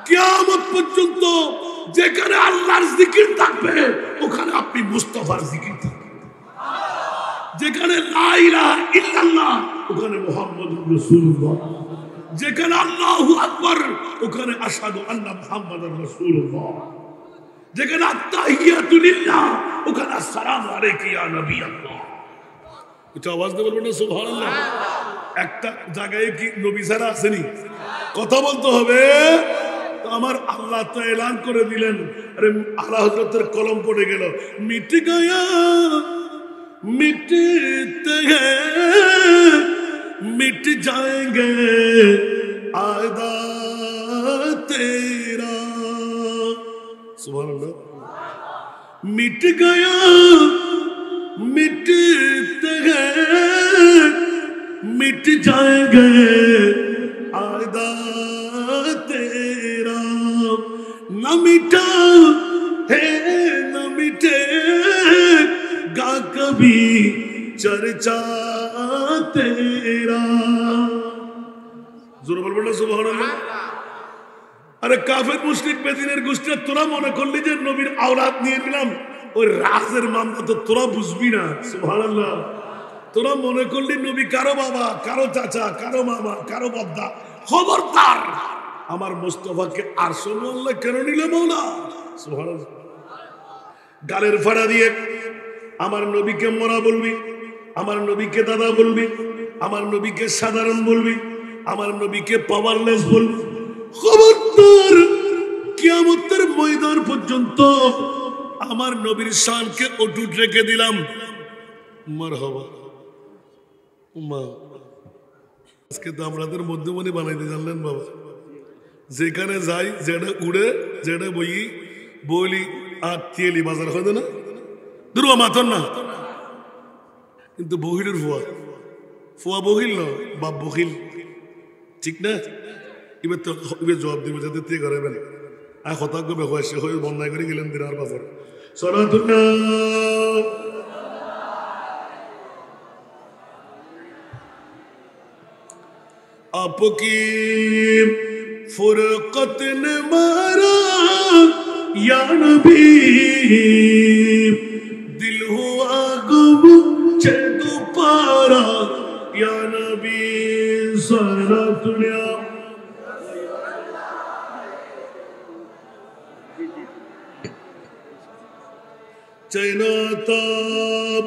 কিয়ামত পর্যন্ত যেখানে আল্লাহর জিকির থাকবে ওখানে আপনি মুস্তাফার জিকির থাকবে। যেখানে লা ইলাহা ইল্লাল্লাহ ওখানে মুহাম্মাদুর রাসূলুল্লাহ। যেখানে আল্লাহু আকবার ওখানে আশহাদু আন্না মুহাম্মাদার রাসূলুল্লাহ। যেখানে আত্তাহিয়াতু লিল্লাহ ওখানে আসসালামু আলাইকা ইয়া নবী আল্লাহ। এটা আওয়াজ দিয়ে বলবেন না সুবহানাল্লাহ। একটা জায়গায় কি নবী ছাড়া আসেনি? কথা বলতে হবে। আমার আল্লাহ তো এলান করে দিলেন, আরে আলা হযরতের কলম পড়ে গেল, মিট গয়া মিটতে হ্যায় মিট যায়েঙ্গে আদা তেরা। সুবহানাল্লাহ। মিট গয়া मिटते हैं मिट जाएंगे आदा तेरा, न मिटा है न मिटेगा कभी चर्चा तेरा। जोर बोलबो ना सुबहानाल्लाह। अरे काफिर मुशरिक बेदिনের গোষ্ঠী, তোরা মনে করলি যে নবীর আওলাদ নিয়ে নিলাম, ওই রাজের মামলা তো তোরা বুঝবি না। সুবহানাল্লাহ। তোরা মনে করলি নবী কারো বাবা, কারো চাচা, কারো মামা, কারো বাবা। খবরদার, আমার মুস্তাফাকে আরশে আল্লাহ কেন নিলে মাওলা? সুবহানাল্লাহ। গালের ফাড়া দিয়ে আমার নবীকে মরা বলবি, আমার নবীকে দাদা বলবি, আমার নবীকে সাধারণ বলবি, আমার নবীকে পাওয়ারলেস বলবি। খবরদার, কিয়ামতের ময়দান পর্যন্ত আমার নবীর শানকে অটুট রেখে দিলাম। মারহাবা। মা আজকে তো আমাদের মধ্যমণি বানাইতে জানলেন বাবা। যেখানে যাই, যেটা উড়ে, যেটা বই বলি আর তেলি বাজার হয় না, দুর্বা মাথন না, কিন্তু বহিলের ফুয়া ফুয়া বহিল না, বাপ বহিল, ঠিক না? এবার তো এবার জবাব দিবে, যাতে তে করাবেন। আর হতাজ্ঞ ব্যবহার সে হয়ে বন্যায় করে গেলেন দিনার বাজার। आपकी फुरकत ने मारा या नबी, दिल हुआ गुम चे दोबारा या नबी। सारा दुनिया चैना ताब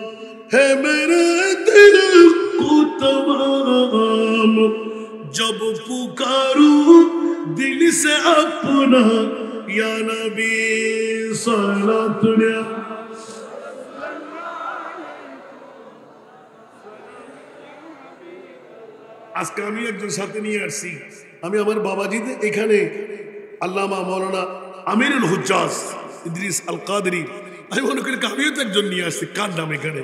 है मेरे दिल को तमाम, जब पुकारूं दिल से अपना या नबी। सारा दुनिया আজকে আমি একজন সাথে নিয়ে আসছি। আমি আমার বাবাজিতে এখানে আল্লামা মাওলানা আমিরুল হুজ্জাজ ইদ্রিস আল কাদরি, আমি মনে করি আমিও তো একজন নিয়ে আসছি। কার নাম এখানে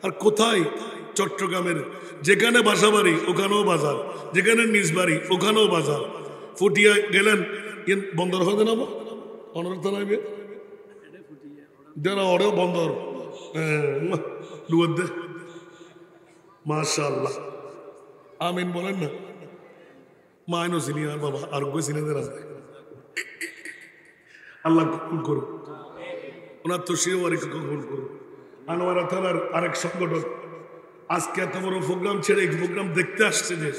আর কোথায় চট্টগ্রামের যেখানে বাসা বাড়ি ওখানেও বাজার, যেখানে নিজ বাড়ি ওখানেও বাজার। ফুটিয়া গেলেন বন্দর হবে না অনর্থ নাইবে দেনা ওরেও বন্দর দে মাশাআল্লাহ আমিন বলেন না। মাইনো চিনি আর বাবা আর গো চিনে দেন আল্লাহ কবুল করুন, ওনার তো শিওয়ারিকে কবুল করুন। আনোয়ারা থানার আরেক সংগঠন আজকে এত বড় প্রোগ্রাম ছেড়ে এই প্রোগ্রাম দেখতে আসছে যে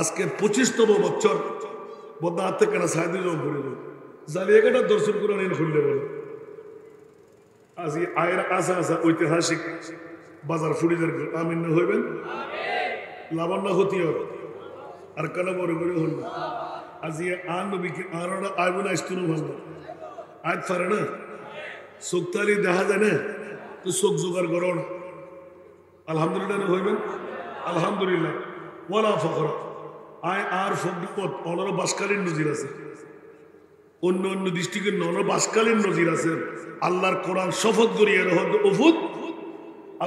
আজকে 25তম বছর বদ্ধ হাত থেকে না সাইদুল করিল জালিয়াঘাটা দর্শন করে নিন খুললে বলে আজ আয়ের আসা আসা ঐতিহাসিক বাজার ফুরিদের আমিন হইবেন লাবণ্য হতি আর কানা বড় করে হল আজ আন নবীকে আর আইব না ইস্তুন ভালো আজ পারে না শোকতালি দেখা যায় না তো শোক জোগাড় করো না। আলহামদুলিল্লাহ হইবেন আলহামদুলিল্লাহ ওয়ালা ফখরা আয় আর ফকরিপত অনর বাসকালীন নজির আছে, অন্য অন্য ডিস্ট্রিক্টের নন বাসকালীন নজির আছে। আল্লাহর কোরআন শপথ করিয়ে রহদ ওফুদ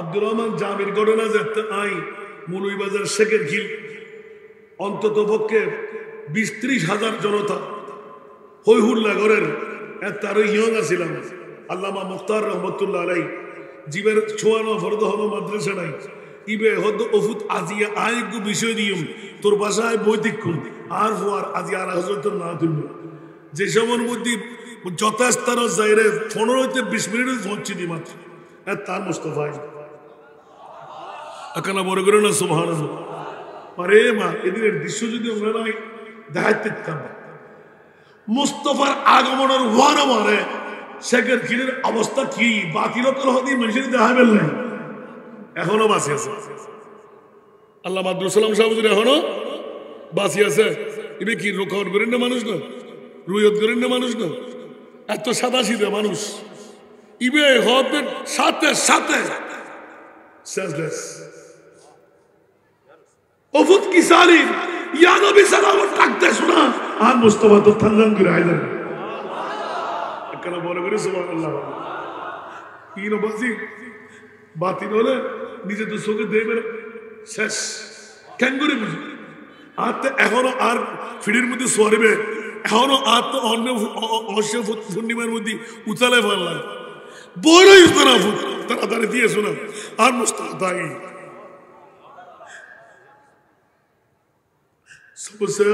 আব্দুর রহমান জামির ঘটনা যেতে আই মুলুইবাজার শেখের খিল অন্তত পক্ষে 20-30 হাজার জনতা হইহুল্লা ঘরের তারও ইয়ং আসিলাম আল্লামা মুখতার রহমতুল্লাহ আলাই জীবের ছোয়ানো ফরদ হলো মাদ্রাসা নাই ইবে হদ ওফুত আজিয়া আয়গ বিষয় দিয়ম তোর বাসায় বৈদিক্ষণ আর হওয়ার আজি আর হজরতের না তুলব যে সময়ের মধ্যে যথাস্থান যাইরে 15-20 মিনিট পৌঁছে দি মাত্র তার মুস্তফায় এখানে বড় করে না সুবহানাল্লাহ। আরে মা এদিনের দৃশ্য যদি আমরা নাই দেখাইতে দিতাম মুস্তফার আগমনের ওয়ারা মারে শেখের খিলের অবস্থা কি বাকি লোকের হদি মানুষের দেখাবেন নাই এখনো বাঁচি আছে। আল্লাহ মাদরুল সালাম সাহেব এখনো বাঁচি আছে। এবার কি রোকাউট করেন না মানুষ না, রুয়ত করেন না মানুষ না, এত সাদা সিধে মানুষ ইবে হবেন সাথে সাথে সেন্সলেস ওফুত কি সালিম ইয়া নবী সালাম ডাকতে শোনা আর মুস্তাফা তো থাঙ্গাম করে আইলেন কেন বলে করে সুবহানাল্লাহ। কি নবাজি বাতিল হলে নিজে তো চোখে দেবেন শেষ কেন করে বুঝি আর তো এখনো আর ফিডির মধ্যে সরিবে এখনো আর তো অন্য পূর্ণিমার মধ্যে উতালে ফেললাম বড়ই তারা তাড়াতাড়ি দিয়ে শোনা আর মুস্তাফা তাই सबसे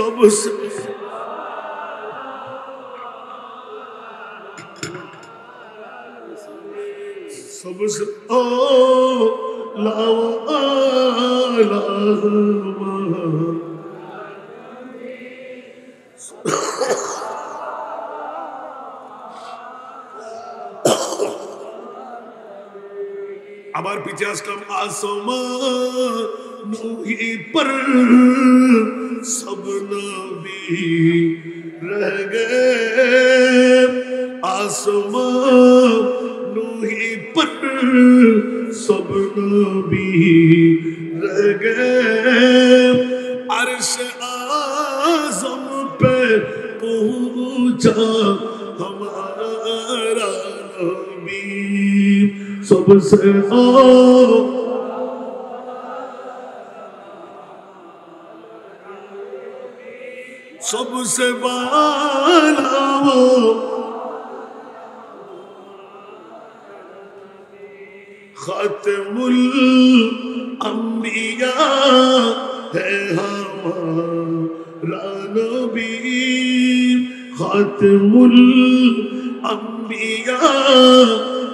सबसे सबसे আবার পিছে আসলাম আসমান पर सब नबी रह गए आसमान पर सब नबी रह गए अर्श आज़म पे पहुंचा हमारा नबी सबसे सबसे बाला वो खातिमुल अंबिया है हमारा नबी खातिमुल अंबिया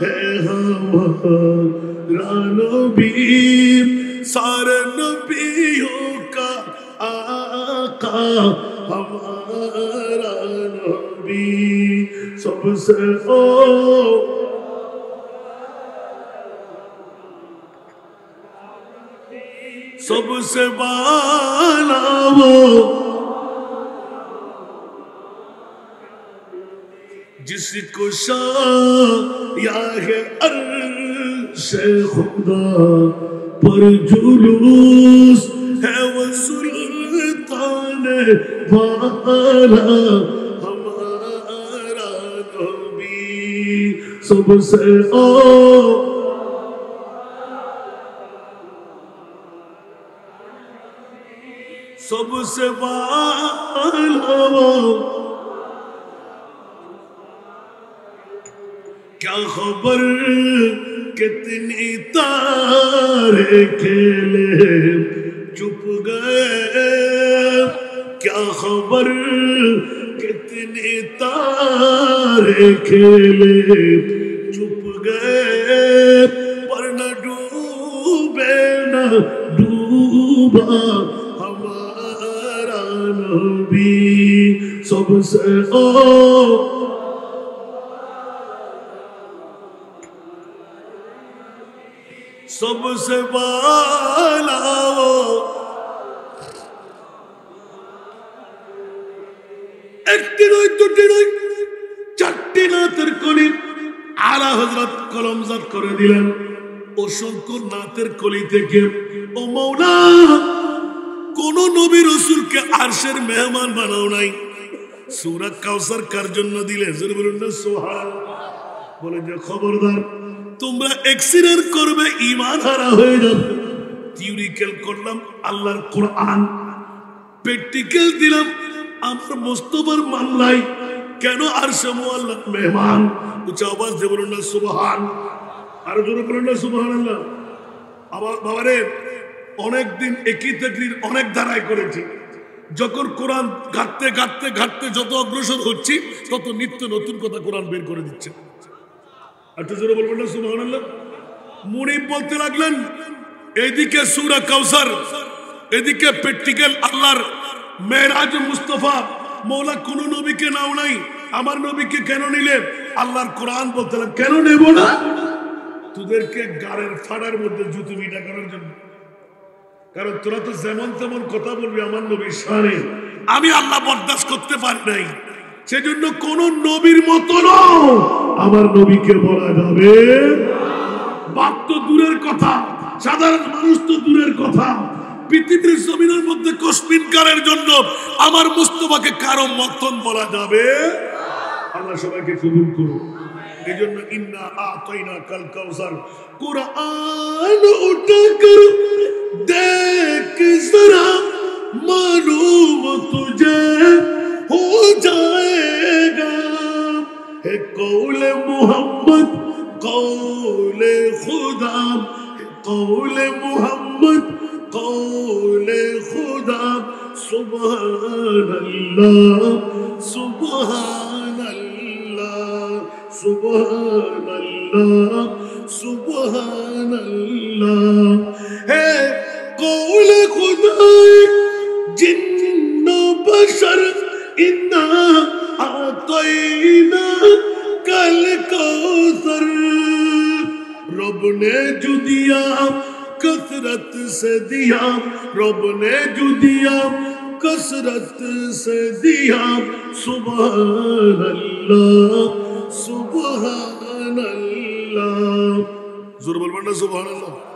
है हमारा नबी सारे नबियों का आका हमारा नबी सबसे सबसे बाला वो जिसको शाया है अर्श खुदा पर जुलूस है वो सुल्तान वाला हमारा सबसे ओ सबसे वाला क्या खबर कितनी तारे खेले चुप गए क्या खबर कितनी तारे खेले चुप गए पर न डूबे न डूबा हमारा नबी सबसे ओ सबसे वाला একটি নয় দুটি নয় চারটি নাতের কলি আলা হযরত কলমজাত করে দিলেন অসংখ্য নাতের কলি থেকে ও মাওলা কোন নবী রাসূলকে আরশের মেহমান বানাও নাই সূরা কাউসার কার জন্য দিলে জোরে বলুন না সুবহানাল্লাহ বলে যে খবরদার তোমরা এক্সিডেন্ট করবে ঈমান হারা হয়ে যাবে থিওরিক্যাল করলাম আল্লাহর কোরআন প্র্যাকটিক্যাল দিলাম আমার মুস্তাফার মামলায় কেন আরশে মুআল্লাহ মেহমান উচ্চ আওয়াজ দিয়ে বলুন না সুবহান আর জোরে বলুন না সুবহানাল্লাহ আবার বাবারে অনেক দিন একই তাকরীর অনেক ধারায় করেছি যখন কোরআন ঘাটতে ঘাটতে ঘাটতে যত অগ্রসর হচ্ছি তত নিত্য নতুন কথা কোরআন বের করে দিচ্ছে একটু জোরে বলবেন না সুবহানাল্লাহ মুনিব বলতে লাগলেন এদিকে সূরা কাউসার এদিকে প্র্যাকটিক্যাল আল্লাহর মেরাজ মুস্তাফা মওলা কোন নবীকে নাও নাই আমার নবীকে কেন নিলে আল্লাহর কোরআন বলতে লাগলেন কেন নেব না তোদেরকে গাড়ের ফাড়ার মধ্যে জুতো বিটা করার জন্য কারণ তোরা তো যেমন তেমন কথা বলবি আমার নবীর শানে আমি আল্লাহ বরদাস্ত করতে পারি নাই সেজন্য কোন নবীর মতো নয় আমার নবীকে বলা যাবে বাপ তো দূরের কথা সাধারণ মানুষ তো দূরের কথা পৃথিবীর জমিনের মধ্যে কসমিনকারের জন্য আমার মুস্তাফাকে কারো মতন বলা যাবে আল্লাহ সবাইকে কবুল করুন এজন্য ইন্না আতাইনা কাল কাউসার কুরআন উঠাকর দেখ জরা মালूम तुझे हो जाएगा है कौल मोहम्मद कौल खुदा कौल मोहम्मद कौल खुदा सुभान अल्लाह सुभान अल्लाह सुभान अल्लाह सुभान अल्लाह है कौल खुदा जिन्नो बशर इन्ना आतैना कल कौसर रब ने जो दिया कसरत से दिया रब ने जो दिया कसरत से दिया सुभान अल्लाह सुभान अल्लाह जोर बोल सुभान अल्लाह